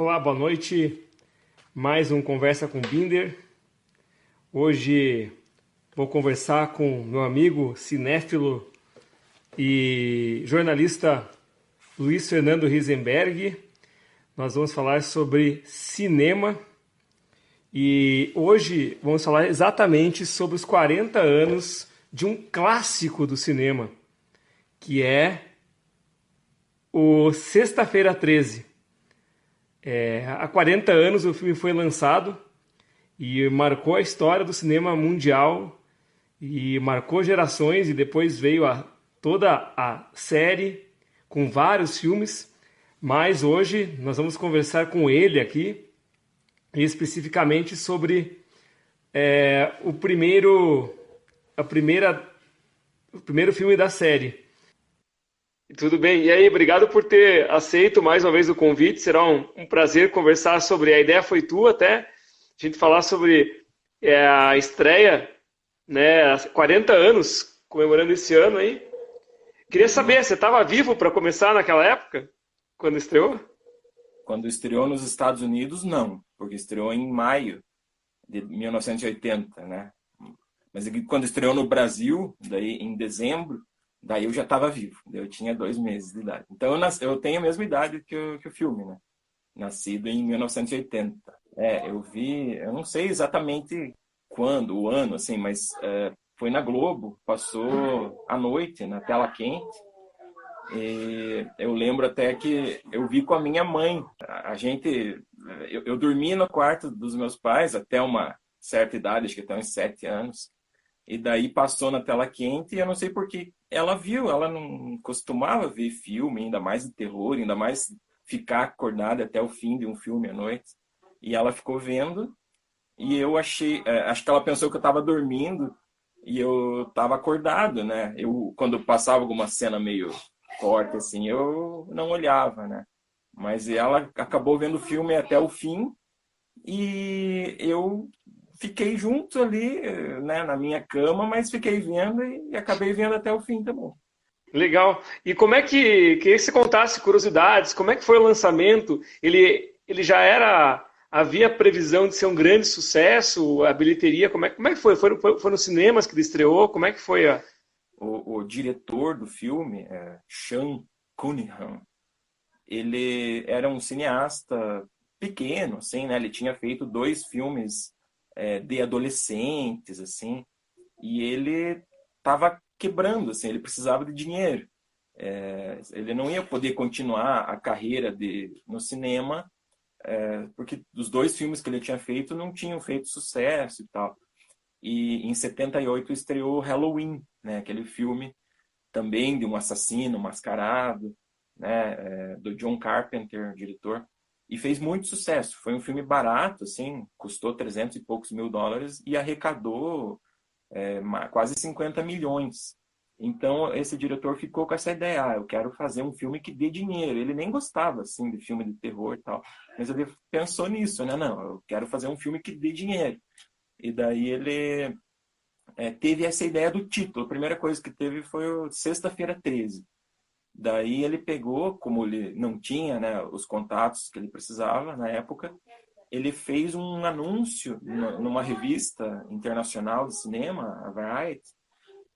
Olá, boa noite. Mais um Conversa com Binder. Hoje vou conversar com meu amigo cinéfilo e jornalista Luiz Fernando Risenberg. Nós vamos falar sobre cinema e hoje vamos falar exatamente sobre os 40 anos de um clássico do cinema, que é o Sexta-feira 13. Há 40 anos o filme foi lançado e marcou a história do cinema mundial e marcou gerações, e depois veio toda a série com vários filmes, mas hoje nós vamos conversar com ele aqui, especificamente sobre o primeiro filme da série. Tudo bem. E aí, obrigado por ter aceito mais uma vez o convite. Será um prazer conversar sobre. A ideia foi tua até, a gente falar sobre a estreia, né? 40 anos, comemorando esse ano aí. Queria saber, você estava vivo para começar naquela época, quando estreou? Quando estreou nos Estados Unidos, não, porque estreou em maio de 1980, né? Mas quando estreou no Brasil, daí em dezembro, daí eu já estava vivo, eu tinha 2 meses de idade. Então eu tenho a mesma idade que o filme, né? Nascido em 1980. Eu vi, eu não sei exatamente quando, o ano, assim, mas foi na Globo, passou à noite, na tela quente. E eu lembro até que eu vi com a minha mãe. Eu dormi no quarto dos meus pais até uma certa idade, acho que até uns 7 anos. E daí passou na tela quente e eu não sei por que ela viu. Ela não costumava ver filme, ainda mais de terror, ainda mais ficar acordada até o fim de um filme à noite. E ela ficou vendo e eu acho que ela pensou que eu estava dormindo e eu estava acordado, né? Quando passava alguma cena meio forte assim, eu não olhava, né? Mas ela acabou vendo o filme até o fim e eu fiquei junto ali, né, na minha cama, mas fiquei vendo e acabei vendo até o fim também. Legal. E como é queria que você contasse curiosidades, como é que foi o lançamento? Ele já era, havia previsão de ser um grande sucesso, a bilheteria, como é que foi? Foi nos cinemas que ele estreou? Como é que foi a... O diretor do filme, Sean Cunningham, ele era um cineasta pequeno, assim, né? Ele tinha feito 2 filmes de adolescentes, assim, e ele estava quebrando, assim, ele precisava de dinheiro. Ele não ia poder continuar a carreira no cinema, porque os 2 filmes que ele tinha feito não tinham feito sucesso e tal. E em 78 estreou Halloween, né? Aquele filme também de um assassino mascarado, né? Do John Carpenter, diretor. E fez muito sucesso. Foi um filme barato, assim, custou 300 e poucos mil dólares e arrecadou quase 50 milhões. Então, esse diretor ficou com essa ideia, eu quero fazer um filme que dê dinheiro. Ele nem gostava, assim, de filme de terror e tal, mas ele pensou nisso, né? Não, eu quero fazer um filme que dê dinheiro. E daí ele teve essa ideia do título. A primeira coisa que teve foi o Sexta-feira 13. Daí ele pegou, como ele não tinha, né, os contatos que ele precisava na época, ele fez um anúncio numa revista internacional de cinema, a Variety.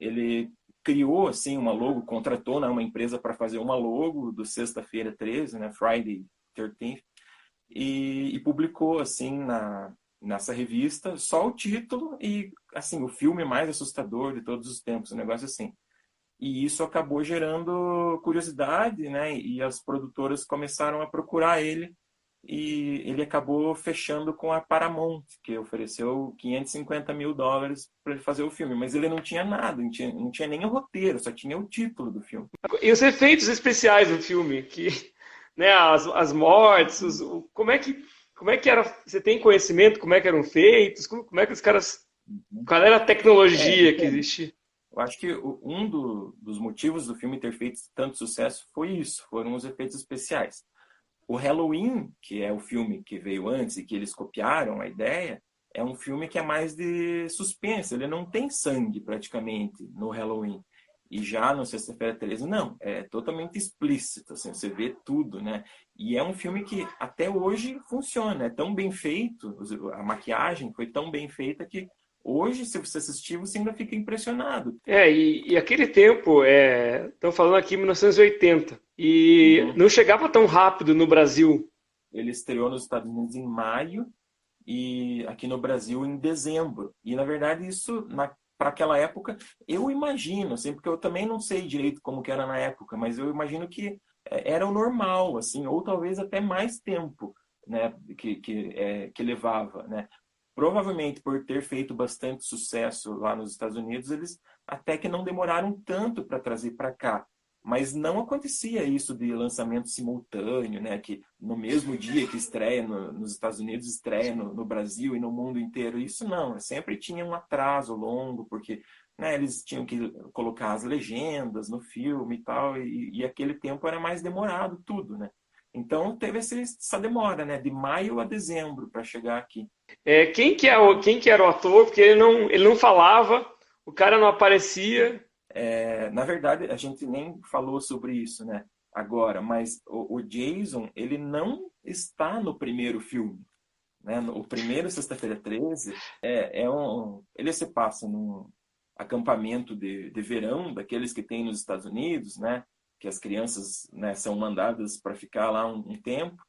Ele criou assim uma logo, contratou, né, uma empresa para fazer uma logo do Sexta-feira 13, né, Friday 13th, e publicou assim nessa revista só o título e assim o filme mais assustador de todos os tempos, um negócio assim. E isso acabou gerando curiosidade, né? E as produtoras começaram a procurar ele e ele acabou fechando com a Paramount, que ofereceu 550 mil dólares para ele fazer o filme. Mas ele não tinha nada, não tinha nem o roteiro, só tinha o título do filme. E os efeitos especiais do filme, que, né, as mortes, como é que era, você tem conhecimento como é que eram feitos, como é que os caras, qual era a tecnologia que Então, existia? eu acho que dos motivos do filme ter feito tanto sucesso foi isso, foram os efeitos especiais. O Halloween, que é o filme que veio antes e que eles copiaram a ideia, é um filme que é mais de suspense. Ele não tem sangue praticamente no Halloween. E já no Sexta-feira 13, não, é totalmente explícito, assim, você vê tudo, né? E é um filme que até hoje funciona, é tão bem feito, a maquiagem foi tão bem feita que hoje, se você assistir, você ainda fica impressionado. E aquele tempo, estão falando aqui em 1980, e Uhum. não chegava tão rápido no Brasil. Ele estreou nos Estados Unidos em maio e aqui no Brasil em dezembro. E, na verdade, isso, para aquela época, eu imagino, assim, porque eu também não sei direito como que era na época, mas eu imagino que era o normal, assim, ou talvez até mais tempo, né, que levava, né. Provavelmente por ter feito bastante sucesso lá nos Estados Unidos, eles até que não demoraram tanto para trazer para cá. Mas não acontecia isso de lançamento simultâneo, né? Que no mesmo dia que estreia nos Estados Unidos, estreia no Brasil e no mundo inteiro. Isso não, sempre tinha um atraso longo, porque né, eles tinham que colocar as legendas no filme e tal, e aquele tempo era mais demorado tudo, né? Então teve essa demora, né? De maio a dezembro para chegar aqui. Quem que era o ator? Porque ele não falava, o cara não aparecia. Na verdade, a gente nem falou sobre isso, né? Agora, mas o Jason, ele não está no primeiro filme, né? O primeiro Sexta-feira 13 ele se passa num acampamento de verão daqueles que tem nos Estados Unidos, né? Que as crianças, né, são mandadas para ficar lá um tempo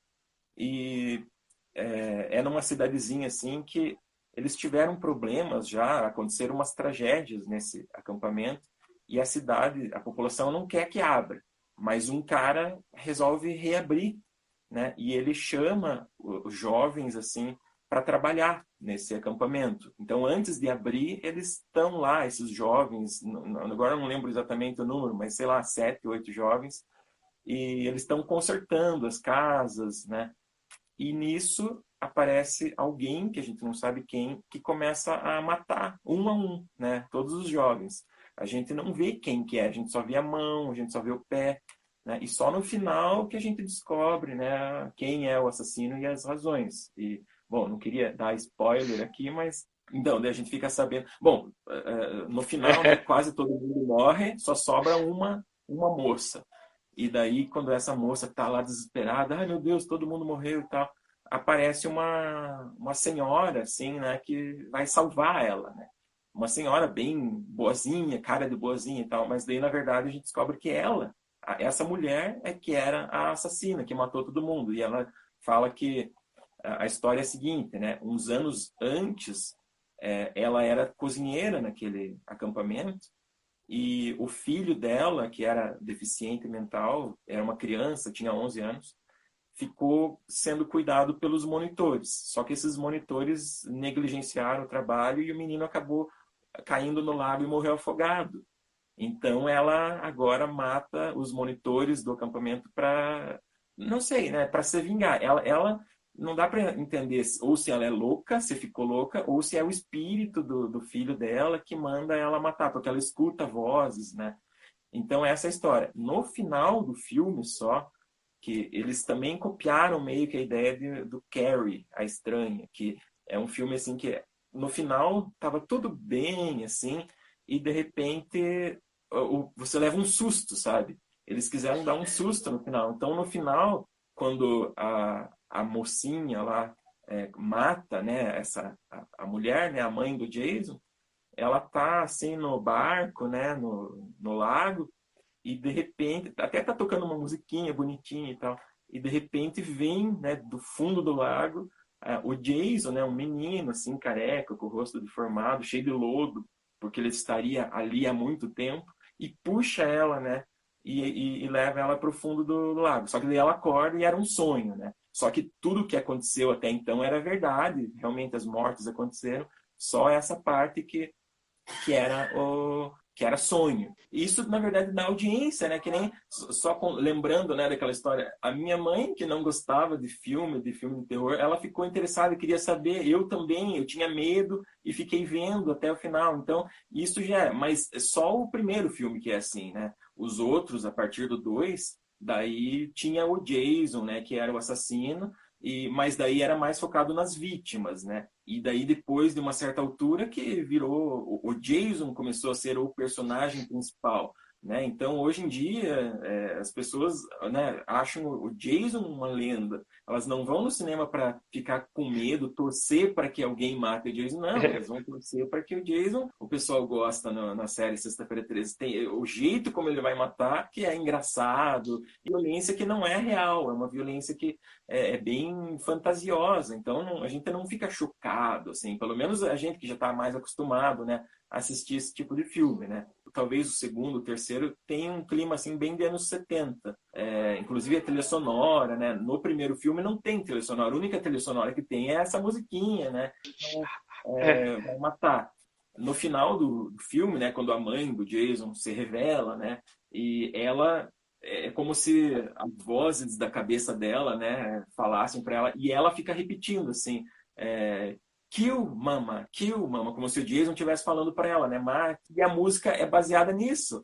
e é numa cidadezinha assim que eles tiveram problemas já, aconteceram umas tragédias nesse acampamento e a cidade, a população não quer que abra, mas um cara resolve reabrir, né? E ele chama os jovens assim para trabalhar nesse acampamento. Então, antes de abrir, eles estão lá, esses jovens, agora eu não lembro exatamente o número, mas sei lá, 7, 8 jovens, e eles estão consertando as casas, né? E nisso aparece alguém, que a gente não sabe quem, que começa a matar um a um, né? Todos os jovens. A gente não vê quem que é, a gente só vê a mão, a gente só vê o pé, né? E só no final que a gente descobre, né, quem é o assassino e as razões. E, bom, não queria dar spoiler aqui, mas então, daí a gente fica sabendo. Bom, no final, né, quase todo mundo morre, só sobra uma moça. E daí, quando essa moça tá lá desesperada, ai meu Deus, todo mundo morreu e tal, aparece uma senhora, assim, né, que vai salvar ela, né? Uma senhora bem boazinha, cara de boazinha e tal, mas daí, na verdade, a gente descobre que essa mulher é que era a assassina, que matou todo mundo. E ela fala que a história é a seguinte, né? Uns anos antes, ela era cozinheira naquele acampamento, e o filho dela, que era deficiente mental, era uma criança, tinha 11 anos, ficou sendo cuidado pelos monitores. Só que esses monitores negligenciaram o trabalho e o menino acabou caindo no lago e morreu afogado. Então ela agora mata os monitores do acampamento para, não sei, né, para se vingar. Ela não dá para entender ou se ela é louca, se ficou louca, ou se é o espírito do filho dela que manda ela matar, porque ela escuta vozes, né? Então essa é a história. No final do filme só, que eles também copiaram meio que a ideia do Carrie, a estranha, que é um filme assim que no final tava tudo bem assim e de repente você leva um susto, sabe? Eles quiseram dar um susto no final. Então no final, quando a mocinha lá mata, né, a mulher, né, a mãe do Jason, ela tá assim no barco, né, no lago e de repente, até tá tocando uma musiquinha bonitinha e tal, e de repente vem, né, do fundo do lago, o Jason, né, um menino assim, careca, com o rosto deformado, cheio de lodo, porque ele estaria ali há muito tempo, e puxa ela, né, e leva ela para o fundo do lago. Só que daí ela acorda e era um sonho, né? Só que tudo que aconteceu até então era verdade, realmente as mortes aconteceram, só essa parte que era sonho. Isso, na verdade, da audiência, né? Que nem lembrando, né, daquela história. A minha mãe, que não gostava de filme de terror, ela ficou interessada, queria saber. Eu também, eu tinha medo e fiquei vendo até o final. Então, isso já é. Mas é só o primeiro filme que é assim, né? Os outros, a partir do 2, daí tinha o Jason, né? Que era o assassino. Mas daí era mais focado nas vítimas, né? E daí depois de uma certa altura que virou o Jason começou a ser o personagem principal. né? Então, hoje em dia, as pessoas, né, acham o Jason uma lenda. Elas não vão no cinema para ficar com medo, torcer para que alguém mate o Jason. Não, elas vão torcer para que o Jason, o pessoal gosta na série Sexta-feira 13, tem o jeito como ele vai matar, que é engraçado, violência que não é real, é uma violência que é bem fantasiosa. Então, a gente não fica chocado, assim, pelo menos a gente que já está mais acostumado, né, a assistir esse tipo de filme, né? Talvez o segundo, o terceiro, tenha um clima assim bem de anos 70. Inclusive a trilha sonora, né? No primeiro filme não tem trilha sonora. A única trilha sonora que tem é essa musiquinha, né? Então, vai matar. No final do filme, né? Quando a mãe do Jason se revela, né? E ela é como se as vozes da cabeça dela, né? Falassem para ela e ela fica repetindo assim. Kill mama, como se o Jason estivesse falando para ela, né? E a música é baseada nisso.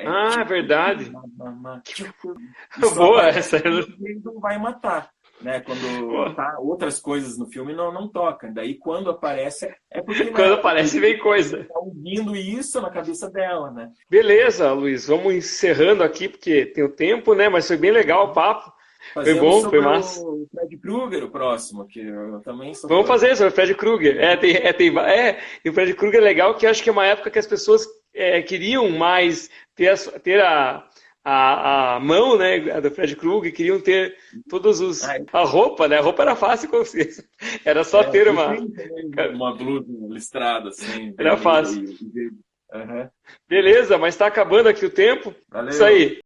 Ah, verdade. Mama, e só Boa aparece essa. quando o Jason vai matar, né? Quando tá outras coisas no filme não tocam. Daí quando aparece é porque Quando aparece vem coisa. tá ouvindo isso na cabeça dela, né? Beleza, Luiz, vamos encerrando aqui porque tem o tempo, né? Mas foi bem legal o papo. Foi Fazendo bom, foi sobre massa. o Fred Krueger, o próximo, que eu também sou Vamos fã. fazer sobre o Fred Krueger. E o Fred Krueger é legal que eu acho que é uma época que as pessoas queriam mais ter a mão, né, do Fred Krueger, queriam ter todos os... A roupa, né? A roupa era fácil com vocês. Era só ter uma blusa listrada, assim, Era vermelha fácil. Uhum. Beleza, mas está acabando aqui o tempo. Valeu. Isso aí.